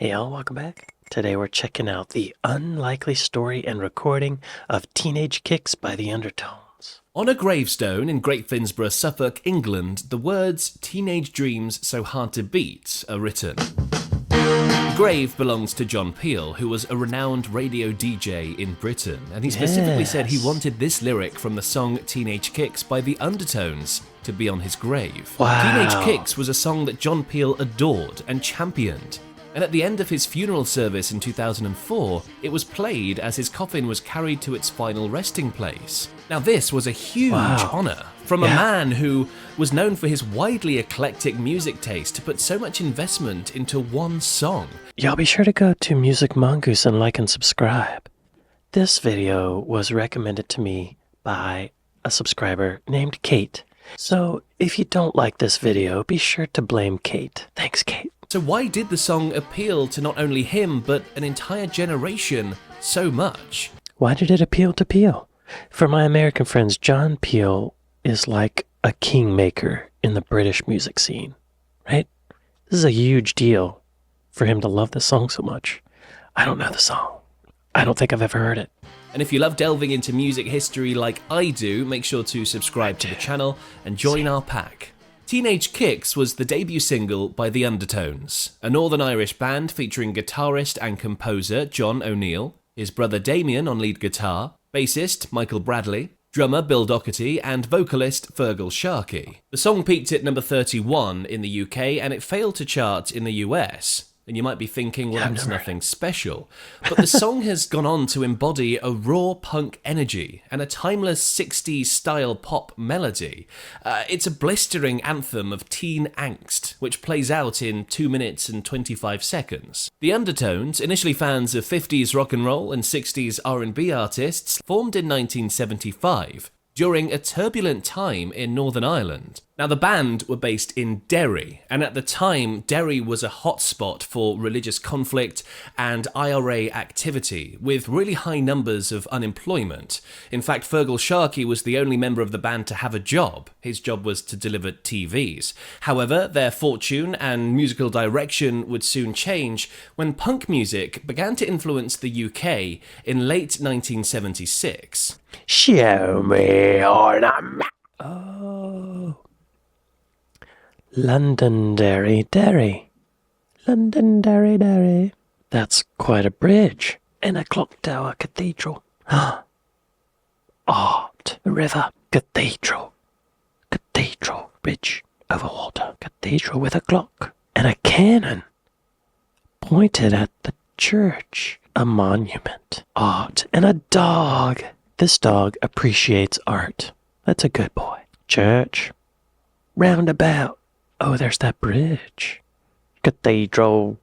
Hey all, welcome back. Today we're checking out the unlikely story and recording of Teenage Kicks by the Undertones. On a gravestone in Great Finsborough, Suffolk, England, the words "Teenage Dreams So Hard to Beat" are written. The grave belongs to John Peel, who was a renowned radio DJ in Britain, and he specifically said he wanted this lyric from the song Teenage Kicks by the Undertones to be on his grave. Wow. Teenage Kicks was a song that John Peel adored and championed. And at the end of his funeral service in 2004, it was played as his coffin was carried to its final resting place. Now this was a huge honour from a man who was known for his widely eclectic music taste to put so much investment into one song. Y'all be sure to go to Music Mongoose and like and subscribe. This video was recommended to me by a subscriber named Kate. So if you don't like this video, be sure to blame Kate. Thanks, Kate. So why did the song appeal to not only him, but an entire generation so much? Why did it appeal to Peel? For my American friends, John Peel is like a kingmaker in the British music scene, right? This is a huge deal for him to love this song so much. I don't know the song. I don't think I've ever heard it. And if you love delving into music history like I do, make sure to subscribe to the channel and join our pack. Teenage Kicks was the debut single by the Undertones, a Northern Irish band featuring guitarist and composer John O'Neill, his brother Damien on lead guitar, bassist Michael Bradley, drummer Bill Doherty, and vocalist Fergal Sharkey. The song peaked at number 31 in the UK and it failed to chart in the US. And you might be thinking, well, that's nothing special. But the song has gone on to embody a raw punk energy and a timeless 60s style pop melody. It's a blistering anthem of teen angst, which plays out in 2 minutes and 25 seconds. The Undertones, initially fans of 50s rock and roll and 60s R&B artists, formed in 1975. During a turbulent time in Northern Ireland. Now the band were based in Derry, and at the time Derry was a hotspot for religious conflict and IRA activity, with really high numbers of unemployment. In fact, Fergal Sharkey was the only member of the band to have a job. His job was to deliver TVs. However, their fortune and musical direction would soon change when punk music began to influence the UK in late 1976. Show me on a map. Oh. London, Derry, Derry. London, Derry, Derry. That's quite a bridge. And a clock tower cathedral. Art, river, cathedral. Cathedral, bridge over water. Cathedral with a clock. And a cannon pointed at the church. A monument. Art and a dog. This dog appreciates art. That's a good boy. Church. Roundabout. Oh, there's that bridge. Cathedral.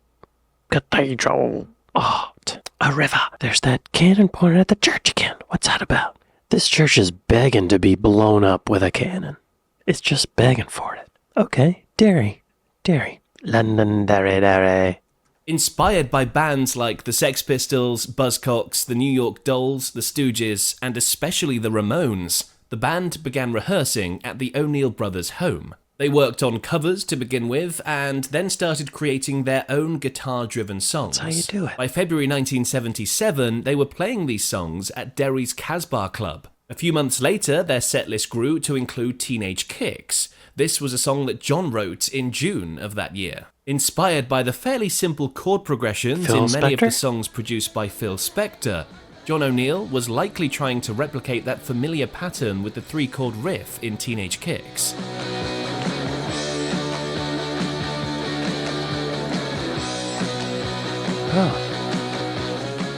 Cathedral. Art. A river. There's that cannon pointed at the church again. What's that about? This church is begging to be blown up with a cannon. It's just begging for it. Okay. Derry. Derry. London, Derry, Derry. Inspired by bands like the Sex Pistols, Buzzcocks, the New York Dolls, the Stooges, and especially the Ramones, the band began rehearsing at the O'Neill brothers' home. They worked on covers to begin with, and then started creating their own guitar-driven songs. That's how you do it. By February 1977, they were playing these songs at Derry's Casbah Club. A few months later, their setlist grew to include Teenage Kicks. This was a song that John wrote in June of that year. Inspired by the fairly simple chord progressions in many of the songs produced by Phil Spector, John O'Neill was likely trying to replicate that familiar pattern with the 3-chord riff in Teenage Kicks.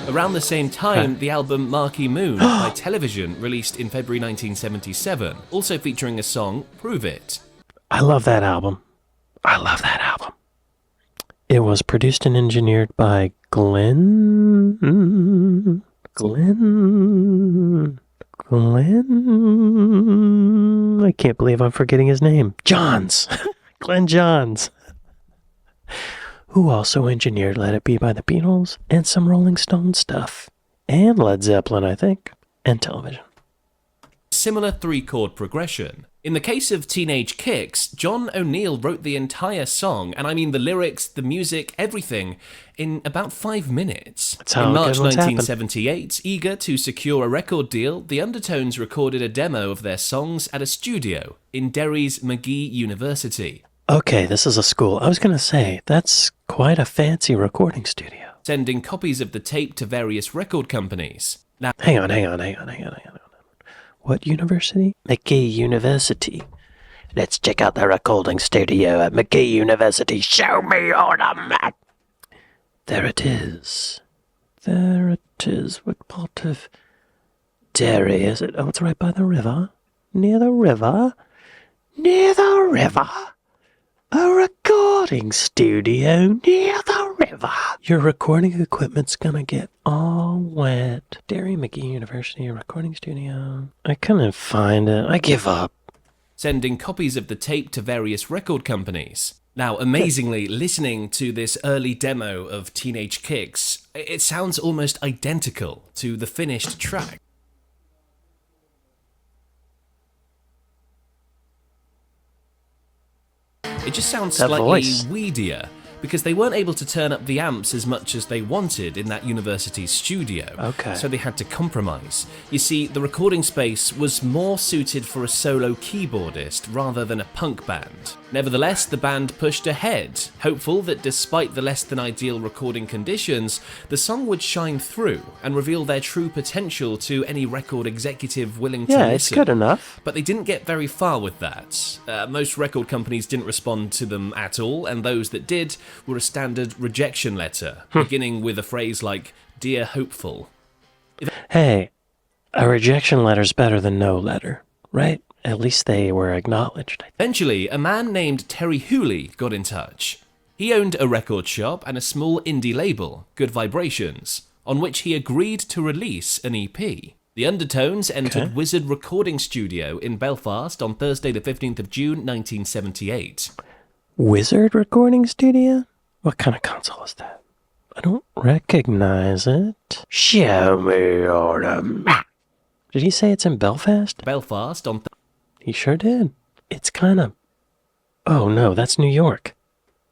Around the same time, the album Marquee Moon by Television, released in February 1977, also featuring a song, Prove It. I love that album. I love that album. It was produced and engineered by Glenn. I can't believe I'm forgetting his name. Johns. Glenn Johns. Who also engineered Let It Be by the Beatles and some Rolling Stone stuff. And Led Zeppelin, I think. And Television. Similar 3-chord progression. In the case of Teenage Kicks, John O'Neill wrote the entire song, and I mean the lyrics, the music, everything, in about 5 minutes. That's how in March good ones happen. 1978, eager to secure a record deal, the Undertones recorded a demo of their songs at a studio in Derry's McGee University. Okay, this is a school. I was going to say, that's quite a fancy recording studio. Sending copies of the tape to various record companies. Now, Hang on. What university? McGee University. Let's check out the recording studio at McGee University. Show me on a map. There it is. What part of Derry is it? Oh, it's right by the river. Near the river? A recording studio near the river. Your recording equipment's gonna get all wet. Derry McGee University recording studio. I couldn't find it. I give up. sending copies of the tape to various record companies. Now, amazingly, listening to this early demo of Teenage Kicks, it sounds almost identical to the finished track. It just sounds That slightly voice. weedier, because they weren't able to turn up the amps as much as they wanted in that university's studio. Okay. So they had to compromise. You see, the recording space was more suited for a solo keyboardist rather than a punk band. Nevertheless, the band pushed ahead, hopeful that despite the less than ideal recording conditions, the song would shine through and reveal their true potential to any record executive willing to Yeah, listen. it's good enough. But they didn't get very far with that. Most record companies didn't respond to them at all, and those that did were a standard rejection letter, beginning with a phrase like, "Dear Hopeful." Hey, a rejection letter's better than no letter, right? At least they were acknowledged. Eventually, a man named Terry Hooley got in touch. He owned a record shop and a small indie label, Good Vibrations, on which he agreed to release an EP. The Undertones entered Wizard Recording Studio in Belfast on Thursday the 15th of June 1978. Wizard Recording Studio? What kind of console is that? I don't recognize it. Show me on a map. Did he say it's in Belfast? Belfast on He sure did. It's kind of... Oh no, that's New York.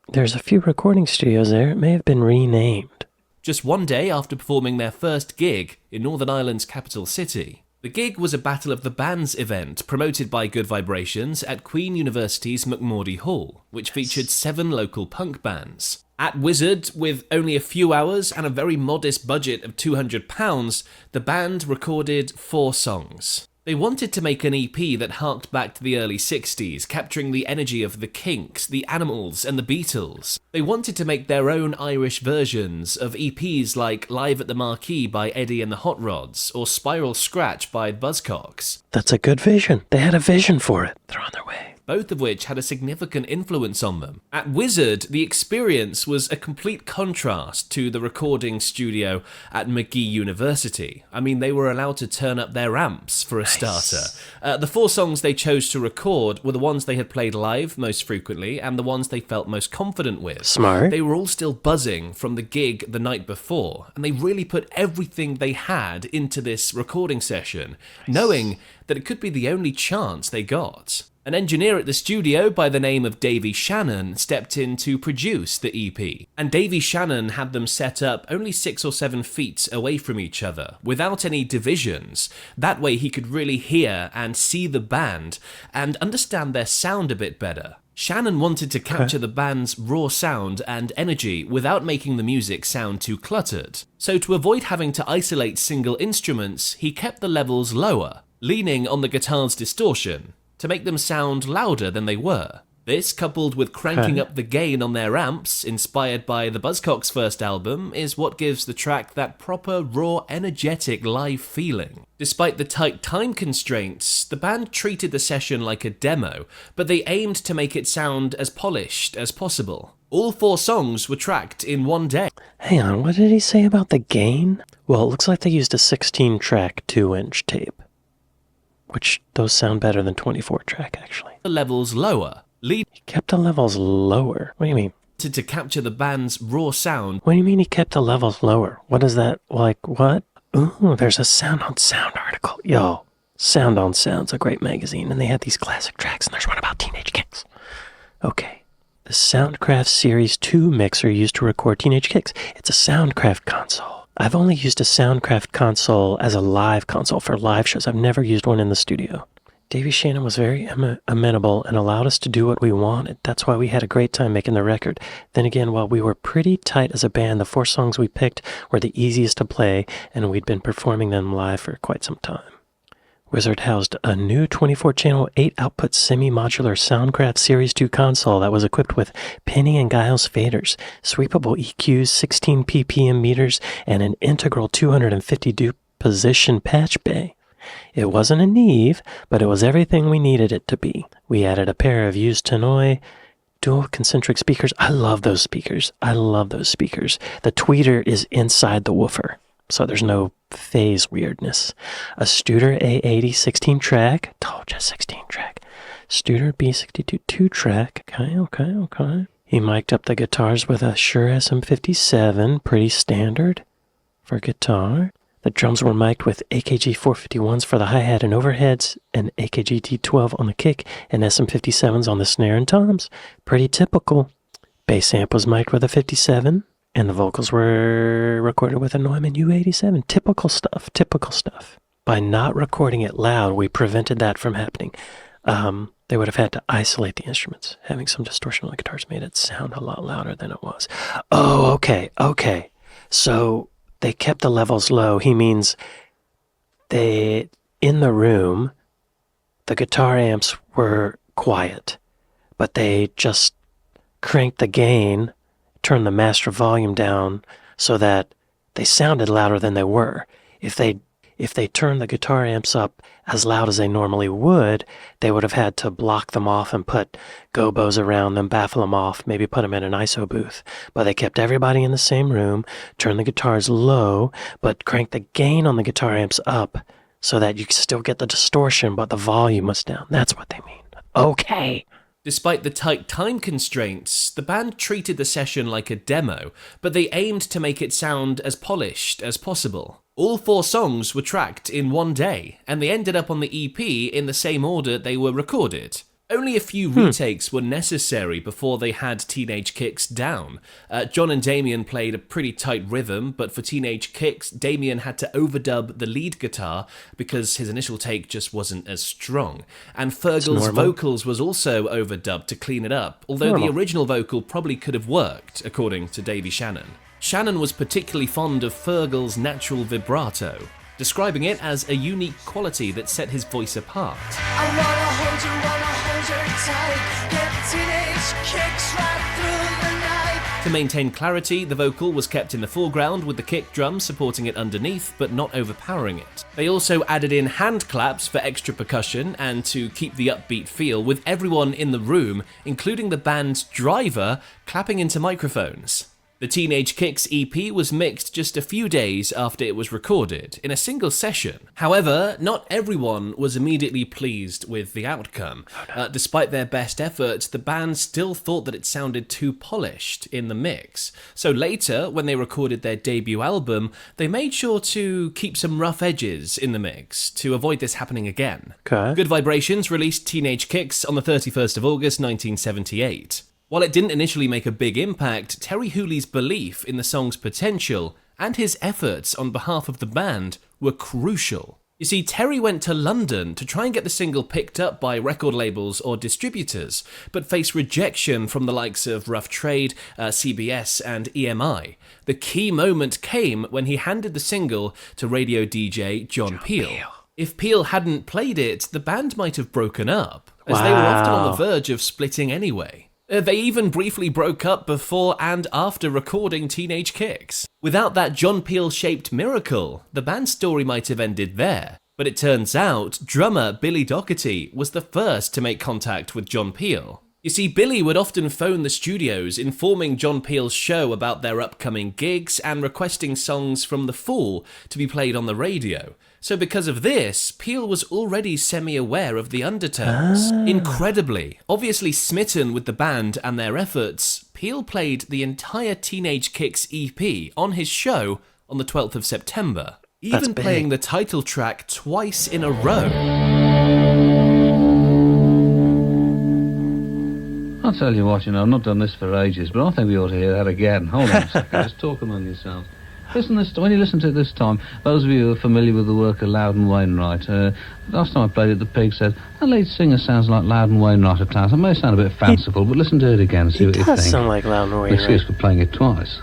There's a few recording studios there. It may have been renamed. just one day after performing their first gig in Northern Ireland's capital city. The gig was a Battle of the Bands event promoted by Good Vibrations at Queen University's McMordie Hall, which featured 7 local punk bands. At Wizard, with only a few hours and a very modest budget of £200, the band recorded 4 songs. They wanted to make an EP that harked back to the early 60s, capturing the energy of the Kinks, the Animals, and the Beatles. They wanted to make their own Irish versions of EPs like Live at the Marquee by Eddie and the Hot Rods, or Spiral Scratch by Buzzcocks. That's a good vision. They had a vision for it. They're on their way. Both of which had a significant influence on them. At Wizard, the experience was a complete contrast to the recording studio at McGee University. I mean, they were allowed to turn up their amps for a starter. The 4 songs they chose to record were the ones they had played live most frequently and the ones they felt most confident with. Smart. They were all still buzzing from the gig the night before, and they really put everything they had into this recording session, knowing that it could be the only chance they got. An engineer at the studio by the name of Davy Shannon stepped in to produce the EP. And Davy Shannon had them set up only 6 or 7 feet away from each other, without any divisions. That way he could really hear and see the band and understand their sound a bit better. Shannon wanted to capture the band's raw sound and energy without making the music sound too cluttered. So to avoid having to isolate single instruments, he kept the levels lower, leaning on the guitar's distortion, to make them sound louder than they were. This, coupled with cranking up the gain on their amps, inspired by the Buzzcocks' first album, is what gives the track that proper, raw, energetic live feeling. Despite the tight time constraints, the band treated the session like a demo, but they aimed to make it sound as polished as possible. All 4 songs were tracked in one day. Hang on, what did he say about the gain? Well, it looks like they used a 16-track 2-inch tape. Which, those sound better than 24-track, actually. The levels lower, He kept the levels lower. What do you mean? to capture the band's raw sound. What do you mean he kept the levels lower? What is that? Like, what? Ooh, there's a Sound on Sound article. Yo, Sound on Sound's a great magazine, and they had these classic tracks, and there's one about Teenage Kicks. Okay. The Soundcraft Series 2 mixer used to record Teenage Kicks. It's a Soundcraft console. I've only used a Soundcraft console as a live console for live shows. I've never used one in the studio. Davey Shannon was very amenable and allowed us to do what we wanted. That's why we had a great time making the record. Then again, while we were pretty tight as a band, the 4 songs we picked were the easiest to play, and we'd been performing them live for quite some time. Wizard housed a new 24-channel 8-output semi-modular Soundcraft Series 2 console that was equipped with Penny and Giles faders, sweepable EQs, 16 ppm meters, and an integral 250 dupe position patch bay. It wasn't a Neve, but it was everything we needed it to be. We added a pair of used Tannoy dual concentric speakers. I love those speakers. The tweeter is inside the woofer, so there's no phase weirdness. A Studer A80 16-track. Told you, 16-track. Studer B62 2-track. Okay. He mic'd up the guitars with a Shure SM57. Pretty standard for guitar. The drums were mic'd with AKG 451s for the hi-hat and overheads, and AKG T12 on the kick, and SM57s on the snare and toms. Pretty typical. Bass amp was mic'd with a 57, and the vocals were recorded with a Neumann U87. Typical stuff. By not recording it loud, we prevented that from happening. They would have had to isolate the instruments. Having some distortion on the guitars made it sound a lot louder than it was. Oh, okay. So they kept the levels low. He means in the room, the guitar amps were quiet, but they just cranked the gain, turned the master volume down so that they sounded louder than they were. If they turned the guitar amps up as loud as they normally would, they would have had to block them off and put gobos around them, baffle them off, maybe put them in an ISO booth. But they kept everybody in the same room, turned the guitars low, but cranked the gain on the guitar amps up so that you could still get the distortion, but the volume was down. That's what they mean. Okay. Despite the tight time constraints, the band treated the session like a demo, but they aimed to make it sound as polished as possible. All 4 songs were tracked in one day, and they ended up on the EP in the same order they were recorded. Only a few retakes were necessary before they had Teenage Kicks down. John and Damien played a pretty tight rhythm, but for Teenage Kicks, Damien had to overdub the lead guitar because his initial take just wasn't as strong. And Fergal's vocals was also overdubbed to clean it up, although the original vocal probably could have worked, according to Davey Shannon. Shannon was particularly fond of Fergal's natural vibrato, describing it as a unique quality that set his voice apart. I wanna hold you tight, get teenage kicks right through the night. To maintain clarity, the vocal was kept in the foreground with the kick drum supporting it underneath, but not overpowering it. They also added in hand claps for extra percussion and to keep the upbeat feel, with everyone in the room, including the band's driver, clapping into microphones. The Teenage Kicks EP was mixed just a few days after it was recorded, in a single session. However, not everyone was immediately pleased with the outcome. Despite their best efforts, the band still thought that it sounded too polished in the mix. So later, when they recorded their debut album, they made sure to keep some rough edges in the mix to avoid this happening again. Okay. Good Vibrations released Teenage Kicks on the 31st of August 1978. While it didn't initially make a big impact, Terry Hooley's belief in the song's potential and his efforts on behalf of the band were crucial. You see, Terry went to London to try and get the single picked up by record labels or distributors, but faced rejection from the likes of Rough Trade, CBS and EMI. The key moment came when he handed the single to radio DJ John Peel. If Peel hadn't played it, the band might have broken up, as they were often on the verge of splitting anyway. They even briefly broke up before and after recording Teenage Kicks. Without that John Peel-shaped miracle, the band's story might have ended there. But it turns out, drummer Billy Doherty was the first to make contact with John Peel. You see, Billy would often phone the studios, informing John Peel's show about their upcoming gigs and requesting songs from The Fall to be played on the radio. So because of this, Peel was already semi-aware of the Undertones. Incredibly, obviously smitten with the band and their efforts, Peel played the entire Teenage Kicks EP on his show on the 12th of September. even big. playing the title track twice in a row. I'll tell you what, I've not done this for ages, but I think we ought to hear that again. Hold on a second, just talk among yourselves. When you listen to it this time, those of you who are familiar with the work of Loudon Wainwright, last time I played it, the pig said, "That lead singer sounds like Loudon Wainwright at times." It may sound a bit fanciful, but listen to it again and see what you think. It does sound like Loudon Excuse Wainwright. for playing it twice.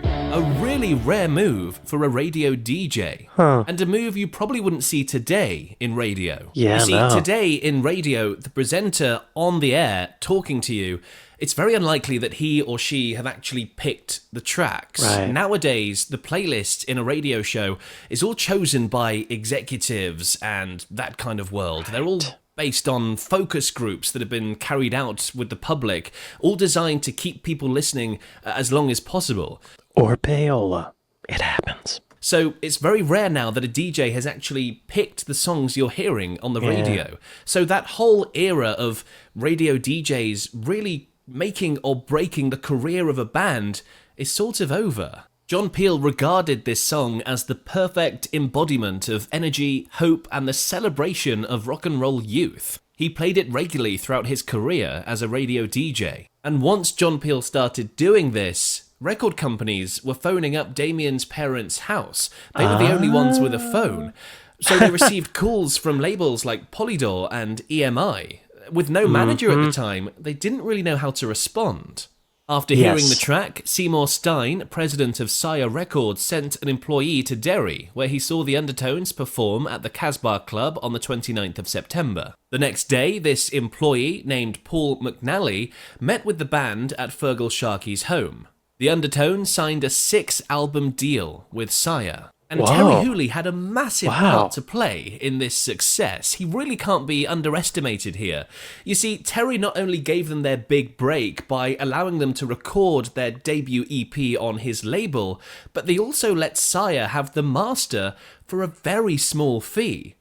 A really rare move for a radio DJ. Huh. And a move you probably wouldn't see today in radio. Yeah, you see, no. today in radio, the presenter on the air talking to you, it's very unlikely that he or she have actually picked the tracks. Right. Nowadays, the playlist in a radio show is all chosen by executives and that kind of world. They're all based on focus groups that have been carried out with the public, all designed to keep people listening as long as possible. Or payola. It happens. So it's very rare now that a DJ has actually picked the songs you're hearing on the radio. So that whole era of radio DJs really making or breaking the career of a band is sort of over. John Peel regarded this song as the perfect embodiment of energy, hope, and the celebration of rock and roll youth. He played it regularly throughout his career as a radio DJ. And once John Peel started doing this, record companies were phoning up Damien's parents' house. They were the only ones with a phone. So they received calls from labels like Polydor and EMI. With no manager at the time, they didn't really know how to respond. After hearing the track, Seymour Stein, president of Sire Records, sent an employee to Derry, where he saw the Undertones perform at the Casbah Club on the 29th of September. The next day, this employee, named Paul McNally, met with the band at Fergal Sharkey's home. The Undertones signed a 6-album deal with Sire. And Wow. Terry Hooley had a massive Wow. part to play in this success. He really can't be underestimated here. You see, Terry not only gave them their big break by allowing them to record their debut EP on his label, but they also let Sire have the master for a very small fee.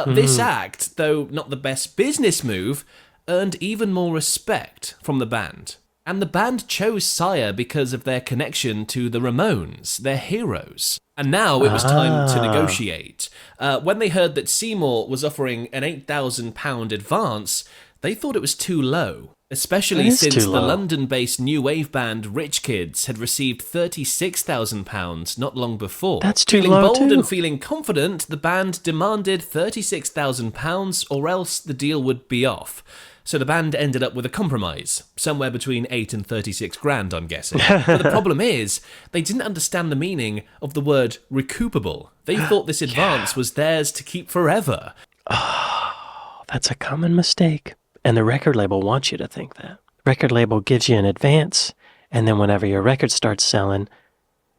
This act, though not the best business move, earned even more respect from the band. And the band chose Sire because of their connection to the Ramones, their heroes. And now it was time to negotiate. When they heard that Seymour was offering an £8,000 advance, they thought it was too low. Especially That is since too the low. London-based new wave band Rich Kids had received £36,000 not long before. That's too Feeling low, bold too. and feeling confident, the band demanded £36,000 or else the deal would be off. So the band ended up with a compromise, somewhere between 8 and 36 grand, I'm guessing. But the problem is, they didn't understand the meaning of the word recoupable. They thought this advance was theirs to keep forever. That's a common mistake. And the record label wants you to think that. Record label gives you an advance, and then whenever your record starts selling,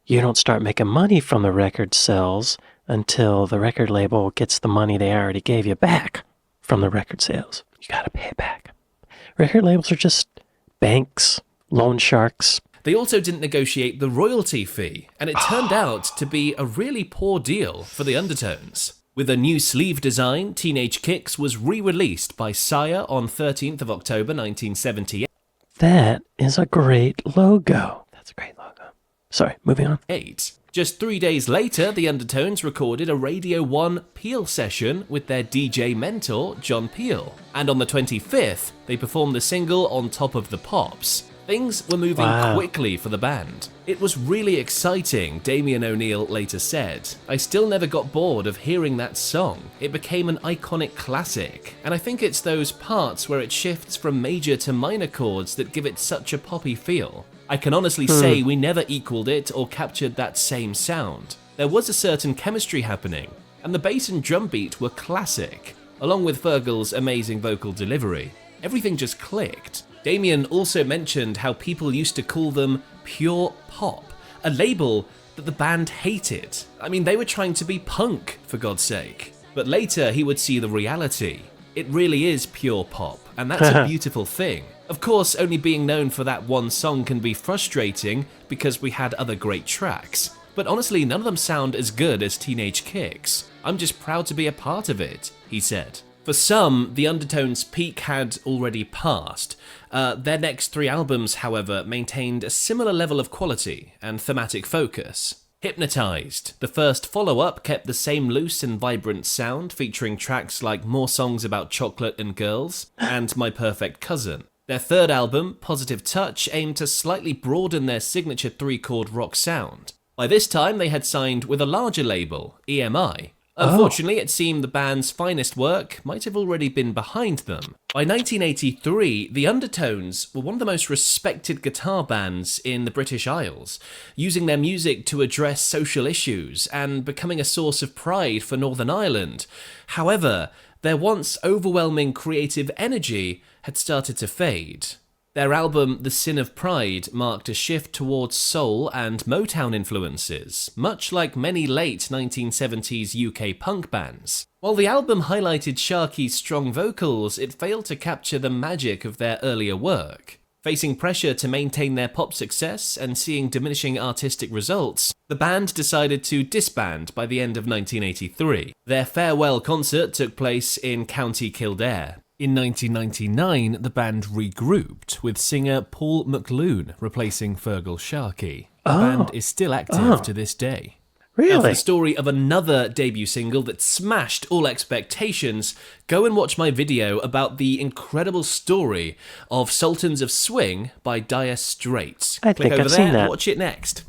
you don't start making money from the record sales until the record label gets the money they already gave you back from the record sales. You gotta pay it back. Record labels are just banks, loan sharks. They also didn't negotiate the royalty fee, and it turned out to be a really poor deal for the Undertones. With a new sleeve design, Teenage Kicks was re-released by Sire on 13th of October 1978. That is a great logo. That's a great logo. Sorry, moving on. Just 3 days later, the Undertones recorded a Radio 1 Peel session with their DJ mentor, John Peel. And on the 25th, they performed the single On Top of the Pops. Things were moving quickly for the band. It was really exciting, Damien O'Neill later said. I still never got bored of hearing that song. It became an iconic classic. And I think it's those parts where it shifts from major to minor chords that give it such a poppy feel. I can honestly say we never equaled it or captured that same sound. There was a certain chemistry happening, and the bass and drum beat were classic, along with Fergal's amazing vocal delivery. Everything just clicked. Damien also mentioned how people used to call them pure pop, a label that the band hated. I mean, they were trying to be punk, for God's sake. But later he would see the reality. It really is pure pop, and that's a beautiful thing. Of course, only being known for that one song can be frustrating because we had other great tracks. But honestly, none of them sound as good as Teenage Kicks. I'm just proud to be a part of it, he said. For some, the Undertones' peak had already passed. Their next 3 albums, however, maintained a similar level of quality and thematic focus. Hypnotized, the first follow-up, kept the same loose and vibrant sound, featuring tracks like More Songs About Chocolate and Girls and My Perfect Cousin. Their third album, Positive Touch, aimed to slightly broaden their signature 3-chord rock sound. By this time, they had signed with a larger label, EMI. Unfortunately, it seemed the band's finest work might have already been behind them. By 1983, the Undertones were one of the most respected guitar bands in the British Isles, using their music to address social issues and becoming a source of pride for Northern Ireland. However, their once overwhelming creative energy had started to fade. Their album, The Sin of Pride, marked a shift towards soul and Motown influences, much like many late 1970s UK punk bands. While the album highlighted Sharkey's strong vocals, it failed to capture the magic of their earlier work. Facing pressure to maintain their pop success and seeing diminishing artistic results, the band decided to disband by the end of 1983. Their farewell concert took place in County Kildare. In 1999, the band regrouped, with singer Paul McLoone replacing Fergal Sharkey. The band is still active to this day. Really? Now, for the story of another debut single that smashed all expectations, go and watch my video about the incredible story of Sultans of Swing by Dire Straits. I Click think over I've there seen and that. watch it next.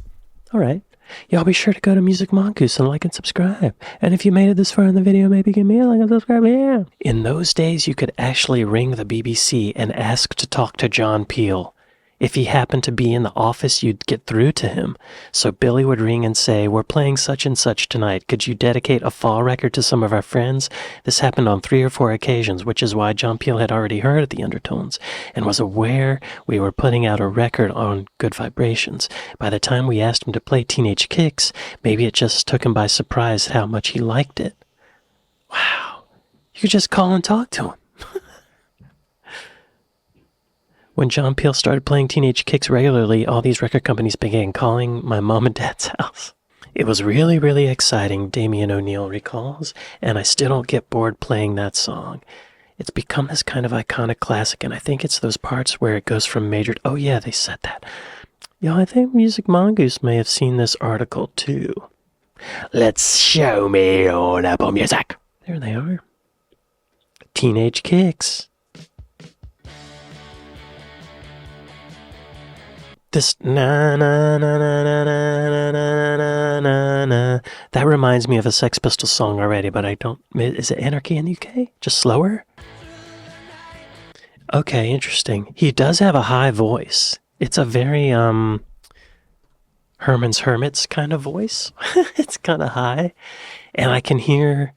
All right. Y'all be sure to go to Music Mongoose and like and subscribe. And if you made it this far in the video, maybe give me a like and subscribe. Yeah. In those days, you could actually ring the BBC and ask to talk to John Peel. If he happened to be in the office, you'd get through to him. So Billy would ring and say, "We're playing such and such tonight. Could you dedicate a fall record to some of our friends?" This happened on 3 or 4 occasions, which is why John Peel had already heard of the Undertones and was aware we were putting out a record on Good Vibrations. By the time we asked him to play Teenage Kicks, maybe it just took him by surprise how much he liked it. Wow. You could just call and talk to him. When John Peel started playing Teenage Kicks regularly, all these record companies began calling my mom and dad's house. It was really, really exciting, Damien O'Neill recalls, and I still don't get bored playing that song. It's become this kind of iconic classic, and I think it's those parts where it goes from major... Oh yeah, they said that. Yeah, I think Music Mongoose may have seen this article too. Let's show me on Apple Music. There they are. Teenage Kicks. This na na na na na na na na na na. That reminds me of a Sex Pistols song already, but I don't... Is it Anarchy in the UK? Just slower? Okay, interesting. He does have a high voice. It's a very, Herman's Hermits kind of voice. It's kind of high. And I can hear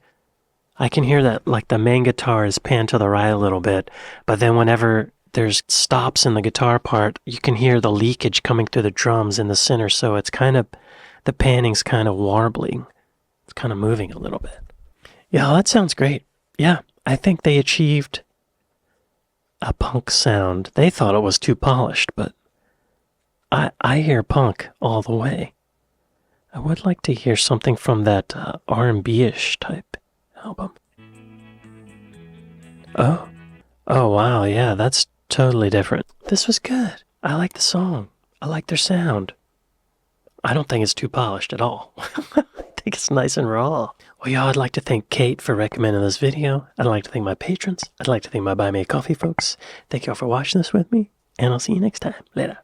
that, like, the main guitar is panned to the right a little bit, but then whenever there's stops in the guitar part, you can hear the leakage coming through the drums in the center, so it's kind of, the panning's kind of warbling. It's kind of moving a little bit. Yeah, that sounds great. Yeah, I think they achieved a punk sound. They thought it was too polished, but I hear punk all the way. I would like to hear something from that R&B-ish type album. Oh wow, yeah, that's totally different. This was good. I like the song. I like their sound. I don't think it's too polished at all. I think it's nice and raw. Well, y'all, I'd like to thank Kate for recommending this video. I'd like to thank my patrons. I'd like to thank my Buy Me a Coffee folks. Thank y'all for watching this with me, and I'll see you next time. Later.